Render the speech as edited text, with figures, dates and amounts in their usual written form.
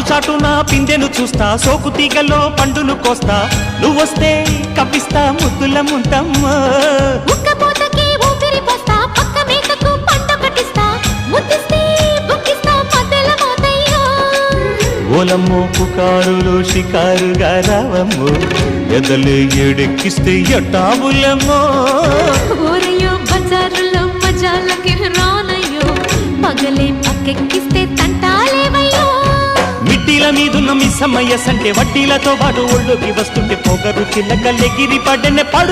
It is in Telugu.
చాటున పిందెను చూస్తా, సోకు తీగలో పండును కోస్తా, నువ్వొస్తే కప్పిస్తా ముద్దుల ముంతమ్మ. ఉక్కపోతకి ఊపిరి పోస్తా, పక్క మేకకు పంట కట్టిస్తా, ముద్దిస్తే బుక్కిస్తా మధ్యల మోతయ్యో. ఓలమ్మో పుకారులు షికారుగా రావమ్మో, ఎదలే ఏడెక్కిస్తే ఎట్టావులమ్మో. ఊరయ్యో బజారులో మజాలకి రానయ్యో, పగలే పక్కెక్కిస్తే తంటాలేవయ్యో. మిట్టిల మీదున్న మిస్సమ్మయ్య సంటే వడ్డీలతో పాటు ఒళ్ళోకి వస్తుంటే పొగరు చిల్లకల్లెగిరి పడ్డనే పడు.